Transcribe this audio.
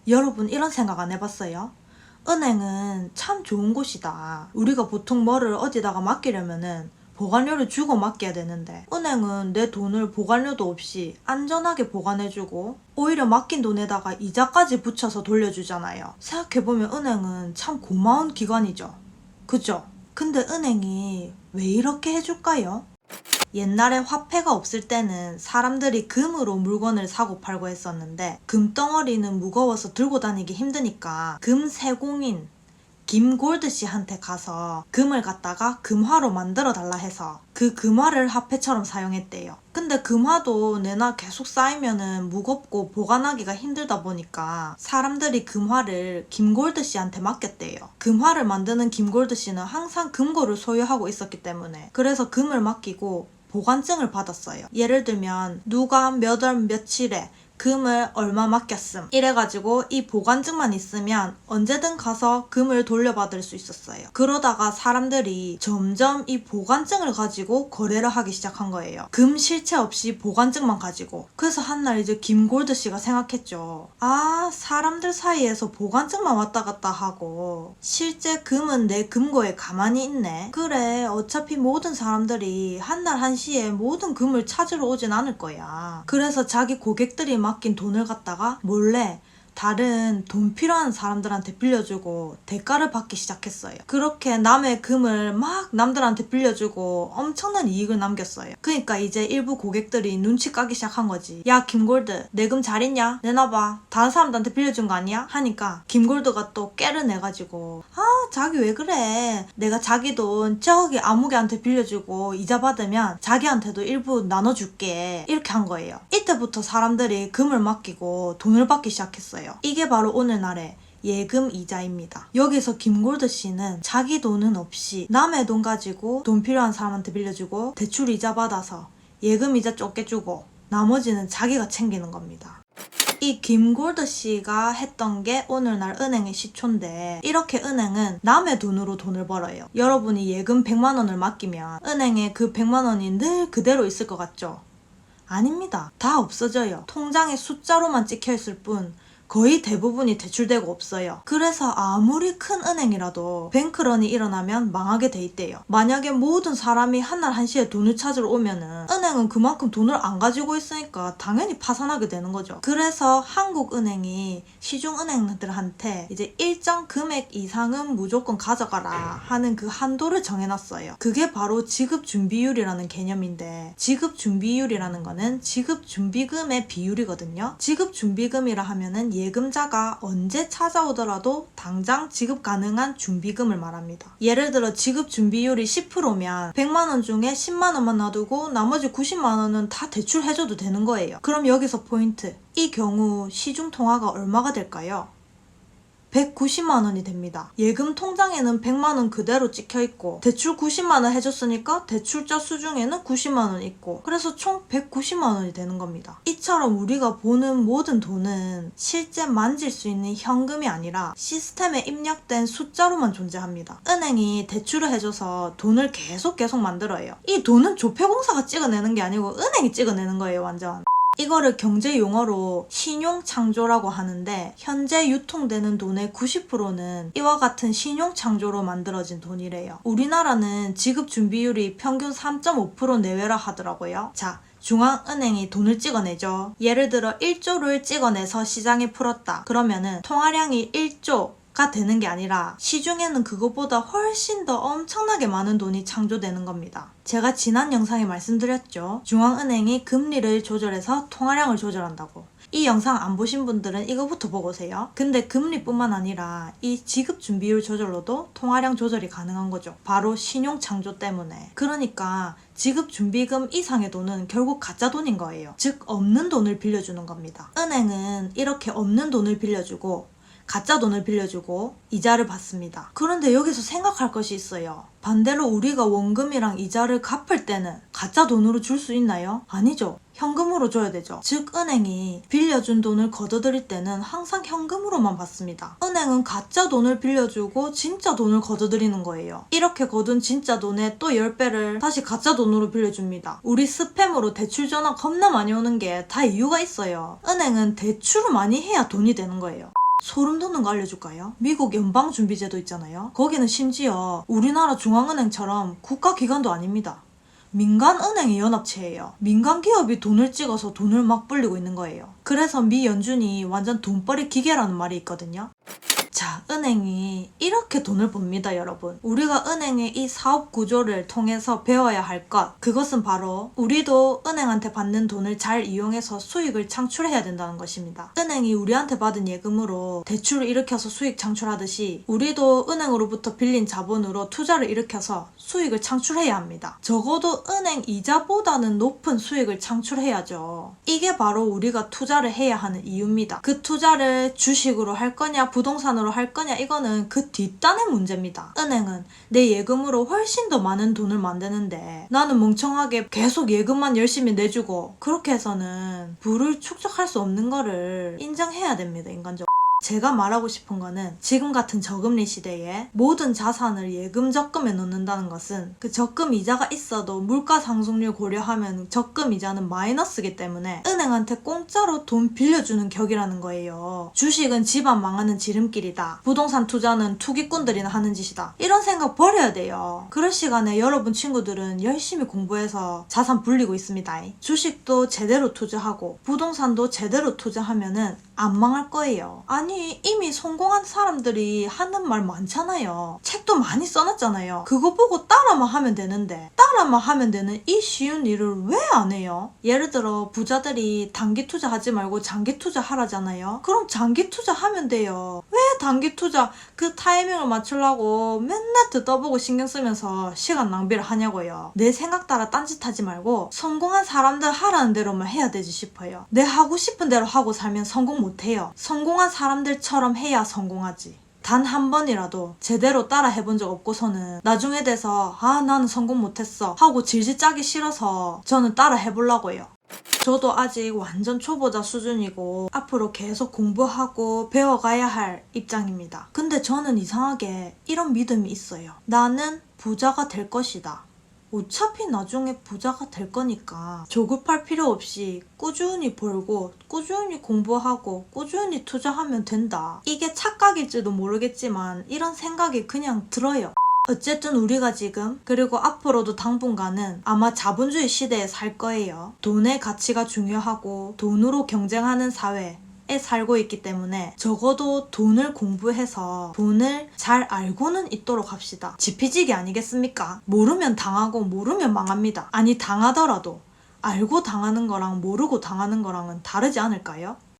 여러분 이런 생각 안 해봤어요? 은행은 참 좋은 곳이다. 우리가 보통 뭐를 어디다가 맡기려면은 보관료를 주고 맡겨야 되는데 은행은 내 돈을 보관료도 없이 안전하게 보관해주고 오히려 맡긴 돈에다가 이자까지 붙여서 돌려주잖아요. 생각해보면 은행은 참 고마운 기관이죠. 그죠? 근데 은행이 왜 이렇게 해줄까요? 옛날에 화폐가 없을 때는 사람들이 금으로 물건을 사고 팔고 했었는데 금덩어리는 무거워서 들고 다니기 힘드니까 금 세공인 김골드 씨한테 가서 금을 갖다가 금화로 만들어 달라 해서 그 금화를 화폐처럼 사용했대요. 근데 금화도 내나 계속 쌓이면은 무겁고 보관하기가 힘들다 보니까 사람들이 금화를 김골드 씨한테 맡겼대요. 금화를 만드는 김골드 씨는 항상 금고를 소유하고 있었기 때문에 그래서 금을 맡기고 보관증을 받았어요. 예를 들면 누가 몇 월 며칠에 금을 얼마 맡겼음 이래가지고 이 보관증만 있으면 언제든 가서 금을 돌려받을 수 있었어요. 그러다가 사람들이 점점 이 보관증을 가지고 거래를 하기 시작한 거예요. 금 실체 없이 보관증만 가지고. 그래서 한날 이제 김골드 씨가 생각했죠. 아, 사람들 사이에서 보관증만 왔다 갔다 하고 실제 금은 내 금고에 가만히 있네. 그래, 어차피 모든 사람들이 한날 한시에 모든 금을 찾으러 오진 않을 거야. 그래서 자기 고객들이 맡긴 돈을 갖다가 몰래 다른 돈 필요한 사람들한테 빌려주고 대가를 받기 시작했어요. 그렇게 남의 금을 막 남들한테 빌려주고 엄청난 이익을 남겼어요. 그러니까 이제 일부 고객들이 눈치 까기 시작한 거지. 야, 김골드, 내 금 잘 있냐? 내놔봐. 다른 사람들한테 빌려준 거 아니야? 하니까 김골드가 또 깨를 내가지고 아, 자기 왜 그래? 내가 자기 돈 저기 아무개한테 빌려주고 이자 받으면 자기한테도 일부 나눠줄게. 이렇게 한 거예요. 이때부터 사람들이 금을 맡기고 돈을 받기 시작했어요. 이게 바로 오늘날의 예금 이자입니다. 여기서 김골드 씨는 자기 돈은 없이 남의 돈 가지고 돈 필요한 사람한테 빌려주고 대출 이자 받아서 예금 이자 좁게 주고 나머지는 자기가 챙기는 겁니다. 이 김골드 씨가 했던 게 오늘날 은행의 시초인데 이렇게 은행은 남의 돈으로 돈을 벌어요. 여러분이 예금 100만 원을 맡기면 은행에 그 100만 원이 늘 그대로 있을 것 같죠? 아닙니다. 다 없어져요. 통장에 숫자로만 찍혀있을 뿐 거의 대부분이 대출되고 없어요. 그래서 아무리 큰 은행이라도 뱅크런이 일어나면 망하게 돼 있대요. 만약에 모든 사람이 한날 한시에 돈을 찾으러 오면은 은행은 그만큼 돈을 안 가지고 있으니까 당연히 파산하게 되는 거죠. 그래서 한국은행이 시중은행들한테 이제 일정 금액 이상은 무조건 가져가라 하는 그 한도를 정해놨어요. 그게 바로 지급준비율이라는 개념인데 지급준비율이라는 거는 지급준비금의 비율이거든요. 지급준비금이라 하면은 예금자가 언제 찾아오더라도 당장 지급 가능한 준비금을 말합니다. 예를 들어 지급 준비율이 10%면 100만 원 중에 10만 원만 놔두고 나머지 90만 원은 다 대출해줘도 되는 거예요. 그럼 여기서 포인트. 이 경우 시중 통화가 얼마가 될까요? 190만 원이 됩니다. 예금 통장에는 100만 원 그대로 찍혀있고 대출 90만 원 해줬으니까 대출자 수중에는 90만 원 있고 그래서 총 190만 원이 되는 겁니다. 이처럼 우리가 보는 모든 돈은 실제 만질 수 있는 현금이 아니라 시스템에 입력된 숫자로만 존재합니다. 은행이 대출을 해줘서 돈을 계속 만들어요. 이 돈은 조폐공사가 찍어내는 게 아니고 은행이 찍어내는 거예요, 완전. 이거를 경제 용어로 신용창조라고 하는데 현재 유통되는 돈의 90%는 이와 같은 신용창조로 만들어진 돈이래요. 우리나라는 지급준비율이 평균 3.5% 내외라 하더라고요. 자, 중앙은행이 돈을 찍어내죠. 예를 들어 1조를 찍어내서 시장에 풀었다. 그러면은 통화량이 1조 가 되는 게 아니라 시중에는 그것보다 훨씬 더 엄청나게 많은 돈이 창조되는 겁니다. 제가 지난 영상에 말씀드렸죠. 중앙은행이 금리를 조절해서 통화량을 조절한다고. 이 영상 안 보신 분들은 이거부터 보고 오세요. 근데 금리뿐만 아니라 이 지급준비율 조절로도 통화량 조절이 가능한 거죠. 바로 신용창조 때문에. 그러니까 지급준비금 이상의 돈은 결국 가짜 돈인 거예요. 즉 없는 돈을 빌려주는 겁니다. 은행은 이렇게 없는 돈을 빌려주고 가짜 돈을 빌려주고 이자를 받습니다. 그런데 여기서 생각할 것이 있어요. 반대로 우리가 원금이랑 이자를 갚을 때는 가짜 돈으로 줄 수 있나요? 아니죠. 현금으로 줘야 되죠. 즉 은행이 빌려준 돈을 걷어들일 때는 항상 현금으로만 받습니다. 은행은 가짜 돈을 빌려주고 진짜 돈을 걷어들이는 거예요. 이렇게 거둔 진짜 돈의 또 10배를 다시 가짜 돈으로 빌려줍니다. 우리 스팸으로 대출 전화 겁나 많이 오는 게 다 이유가 있어요. 은행은 대출을 많이 해야 돈이 되는 거예요. 소름 돋는 거 알려줄까요? 미국 연방준비제도 있잖아요. 거기는 심지어 우리나라 중앙은행처럼 국가기관도 아닙니다. 민간은행의 연합체예요. 민간 기업이 돈을 찍어서 돈을 막 불리고 있는 거예요. 그래서 미 연준이 완전 돈벌이 기계라는 말이 있거든요. 자, 은행이 이렇게 돈을 법니다, 여러분. 우리가 은행의 이 사업 구조를 통해서 배워야 할 것, 그것은 바로 우리도 은행한테 받는 돈을 잘 이용해서 수익을 창출해야 된다는 것입니다. 은행이 우리한테 받은 예금으로 대출을 일으켜서 수익 창출하듯이 우리도 은행으로부터 빌린 자본으로 투자를 일으켜서 수익을 창출해야 합니다. 적어도 은행 이자보다는 높은 수익을 창출해야죠. 이게 바로 우리가 투자를 해야 하는 이유입니다. 그 투자를 주식으로 할 거냐, 부동산으로 할 거냐, 이거는 그 뒷단의 문제입니다. 은행은 내 예금으로 훨씬 더 많은 돈을 만드는데 나는 멍청하게 계속 예금만 열심히 내주고, 그렇게 해서는 부를 축적할 수 없는 거를 인정해야 됩니다, 인간적으로. 제가 말하고 싶은 거는 지금 같은 저금리 시대에 모든 자산을 예금 적금에 넣는다는 것은 그 적금 이자가 있어도 물가 상승률 고려하면 적금 이자는 마이너스이기 때문에 은행한테 공짜로 돈 빌려주는 격이라는 거예요. 주식은 집안 망하는 지름길이다. 부동산 투자는 투기꾼들이나 하는 짓이다. 이런 생각 버려야 돼요. 그럴 시간에 여러분 친구들은 열심히 공부해서 자산 불리고 있습니다. 주식도 제대로 투자하고 부동산도 제대로 투자하면은 안 망할 거예요. 아니, 이미 성공한 사람들이 하는 말 많잖아요. 책도 많이 써놨잖아요. 그거 보고 따라만 하면 되는데, 따라만 하면 되는 이 쉬운 일을 왜 안 해요? 예를 들어 부자들이 단기 투자하지 말고 장기 투자하라잖아요. 그럼 장기 투자하면 돼요. 왜 단기 투자 그 타이밍을 맞추려고 맨날 듣어보고 신경 쓰면서 시간 낭비를 하냐고요. 내 생각 따라 딴짓하지 말고 성공한 사람들 하라는 대로만 해야 되지 싶어요. 내 하고 싶은 대로 하고 살면 성공 못해요. 성공한 사람들처럼 해야 성공하지. 단 한 번이라도 제대로 따라 해본 적 없고서는 나중에 돼서 나는 성공 못했어 하고 질질 짜기 싫어서 저는 따라 해보려고요. 저도 아직 완전 초보자 수준이고 앞으로 계속 공부하고 배워가야 할 입장입니다. 근데 저는 이상하게 이런 믿음이 있어요. 나는 부자가 될 것이다. 어차피 나중에 부자가 될 거니까 조급할 필요 없이 꾸준히 벌고 꾸준히 공부하고 꾸준히 투자하면 된다. 이게 착각일지도 모르겠지만 이런 생각이 그냥 들어요. 어쨌든 우리가 지금 그리고 앞으로도 당분간은 아마 자본주의 시대에 살 거예요. 돈의 가치가 중요하고 돈으로 경쟁하는 사회 에 살고 있기 때문에 적어도 돈을 공부해서 돈을 잘 알고는 있도록 합시다. 지피지기 아니겠습니까? 모르면 당하고 모르면 망합니다. 아니, 당하더라도 알고 당하는 거랑 모르고 당하는 거랑은 다르지 않을까요?